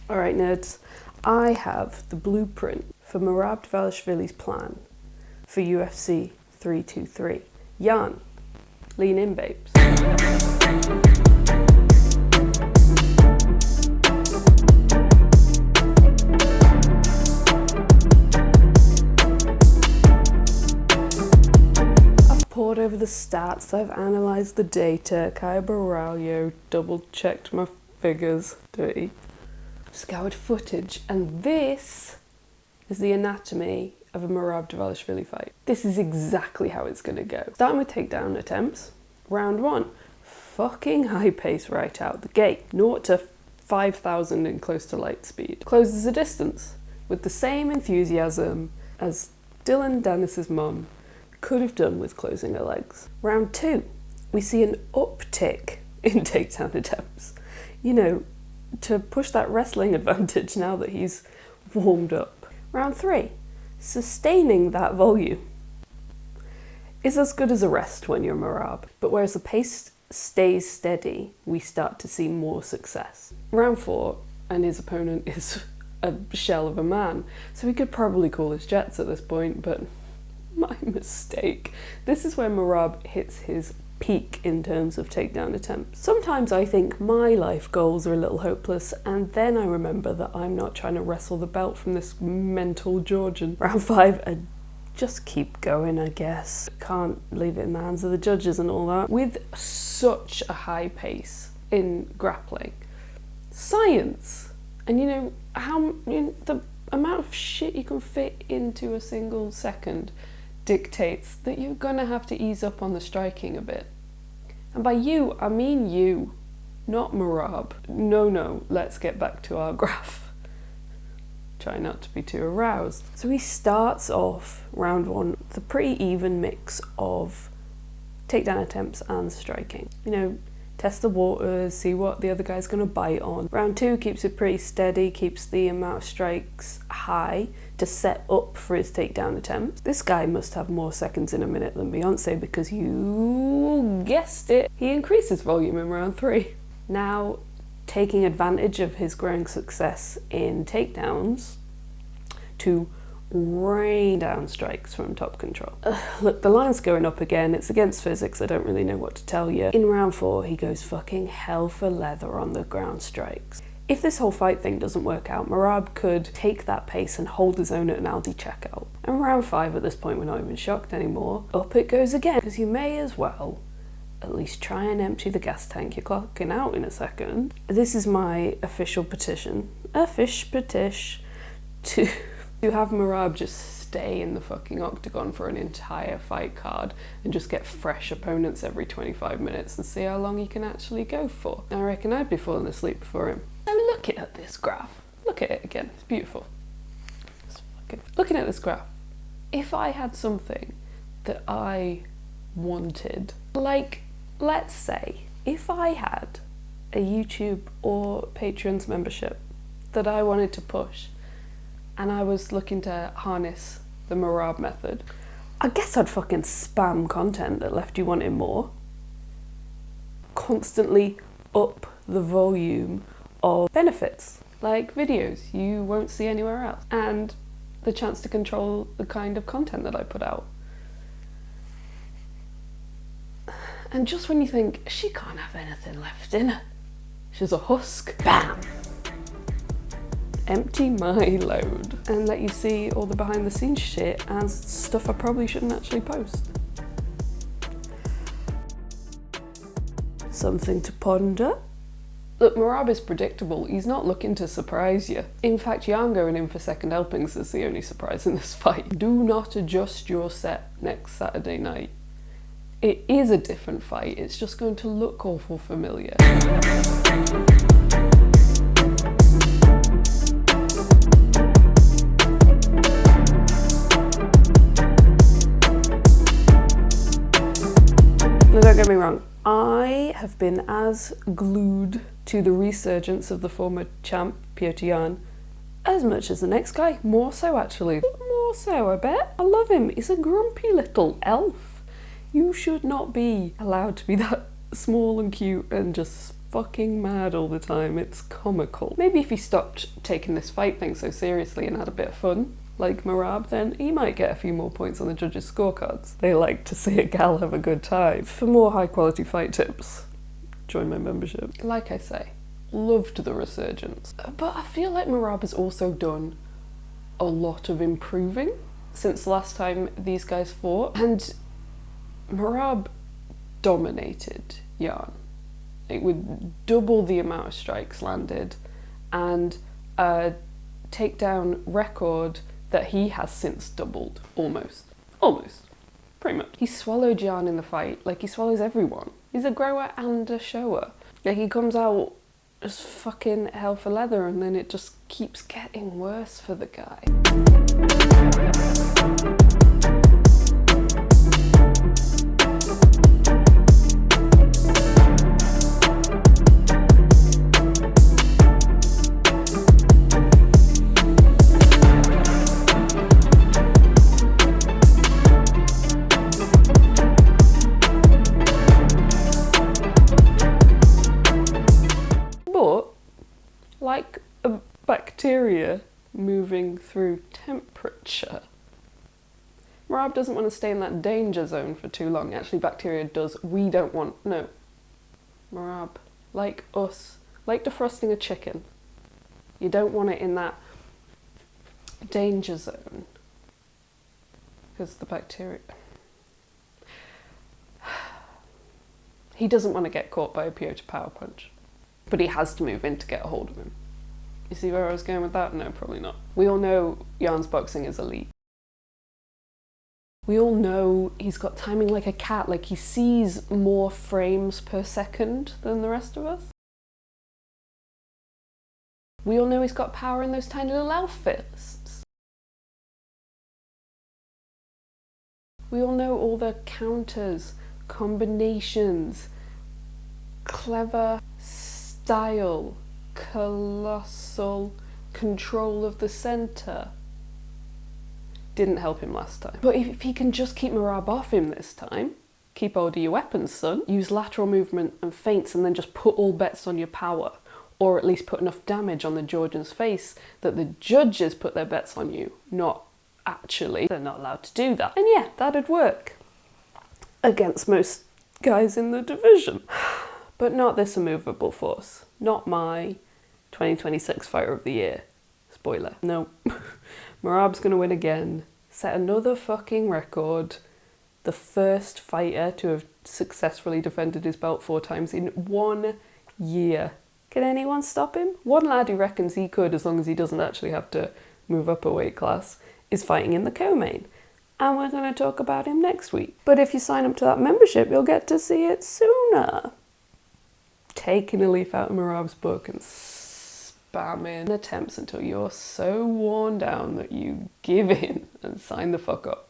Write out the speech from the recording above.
Alright nerds, I have the blueprint for Merab Dvalishvili's plan for UFC 323. Yan, lean in babes. I've pored over the stats, I've analysed the data, Kaya Baralho, double checked my figures, dirty. Scoured footage, and this is the anatomy of a Merab Dvalishvili fight. This is exactly how it's going to go. Starting with takedown attempts. Round 1, fucking high pace right out the gate. 0 to 5,000 in close to light speed. Closes the distance with the same enthusiasm as Dylan Dennis's mum could have done with closing her legs. Round 2, we see an uptick in takedown attempts. You know, to push that wrestling advantage now that he's warmed up. Round 3, sustaining that volume is as good as a rest when you're Merab, but whereas the pace stays steady, we start to see more success. Round 4, and his opponent is a shell of a man, so we could probably call this Jets at this point, but my mistake. This is where Merab hits his peak in terms of takedown attempts. Sometimes I think my life goals are a little hopeless, and then I remember that I'm not trying to wrestle the belt from this mental Georgian. Round 5, I just keep going, I guess. Can't leave it in the hands of the judges and all that. With such a high pace in grappling, science, and the amount of shit you can fit into a single second dictates that you're gonna have to ease up on the striking a bit. And by you, I mean you, not Merab. No, let's get back to our graph. Try not to be too aroused. So he starts off round 1 with a pretty even mix of takedown attempts and striking. Test the waters, see what the other guy's gonna bite on. Round 2 keeps it pretty steady, keeps the amount of strikes high to set up for his takedown attempts. This guy must have more seconds in a minute than Beyonce, because you guessed it, he increases volume in round 3. Now, taking advantage of his growing success in takedowns to rain down strikes from top control. Look, the line's going up again. It's against physics. I don't really know what to tell you. In round 4, he goes fucking hell for leather on the ground strikes. If this whole fight thing doesn't work out, Merab could take that pace and hold his own at an Aldi checkout. And round 5, at this point, we're not even shocked anymore. Up it goes again, because you may as well at least try and empty the gas tank. You're clocking out in a second. This is my official petition. To have Merab just stay in the fucking octagon for an entire fight card and just get fresh opponents every 25 minutes and see how long he can actually go for. I reckon I'd be falling asleep before him. So looking at this graph, look at it again, it's beautiful. Looking at this graph, if I had something that I wanted, like, let's say, if I had a YouTube or Patreon's membership that I wanted to push, and I was looking to harness the Merab method, I guess I'd fucking spam content that left you wanting more. Constantly up the volume of benefits, like videos you won't see anywhere else, and the chance to control the kind of content that I put out. And just when you think, she can't have anything left in her, she's a husk, bam! Empty my load and let you see all the behind the scenes shit and stuff I probably shouldn't actually post. Something to ponder. Look, Merab is predictable. He's not looking to surprise you. In fact, Yan going in for second helpings is the only surprise in this fight. Do not adjust your set next Saturday night. It is a different fight. It's just going to look awful familiar. Now, don't get me wrong, I have been as glued to the resurgence of the former champ, Petr Yan, as much as the next guy. More so, actually. More so, I bet. I love him. He's a grumpy little elf. You should not be allowed to be that small and cute and just fucking mad all the time. It's comical. Maybe if he stopped taking this fight thing so seriously and had a bit of fun, like Merab, then he might get a few more points on the judges' scorecards. They like to see a gal have a good time. For more high quality fight tips, join my membership. Like I say, loved the resurgence. But I feel like Merab has also done a lot of improving since the last time these guys fought. And Merab dominated Yan. It would double the amount of strikes landed and a takedown record that he has since doubled. Almost, pretty much. He swallowed Yan in the fight like he swallows everyone. He's a grower and a shower. Like, he comes out just fucking hell for leather, and then it just keeps getting worse for the guy. Like a bacteria moving through temperature, Merab doesn't want to stay in that danger zone for too long. Actually, bacteria does. We don't want... No. Merab, like us, like defrosting a chicken. You don't want it in that danger zone. Because the bacteria... He doesn't want to get caught by a Piotr power punch. But he has to move in to get a hold of him. You see where I was going with that? No, probably not. We all know Jan's boxing is elite. We all know he's got timing like a cat, like he sees more frames per second than the rest of us. We all know he's got power in those tiny little outfits. We all know all the counters, combinations, clever style, colossal control of the centre. Didn't help him last time. But if he can just keep Merab off him this time, keep hold of your weapons, son. Use lateral movement and feints and then just put all bets on your power. Or at least put enough damage on the Georgian's face that the judges put their bets on you. Not actually. They're not allowed to do that. And yeah, that'd work. Against most guys in the division. But not this immovable force. Not my 2026 Fighter of the Year. Spoiler. No. Merab's gonna win again. Set another fucking record. The first fighter to have successfully defended his belt 4 times in 1 year. Can anyone stop him? One lad who reckons he could, as long as he doesn't actually have to move up a weight class, is fighting in the co-main. And we're gonna talk about him next week. But if you sign up to that membership, you'll get to see it sooner. Taking a leaf out of Merab's book and spamming attempts until you're so worn down that you give in and sign the fuck up.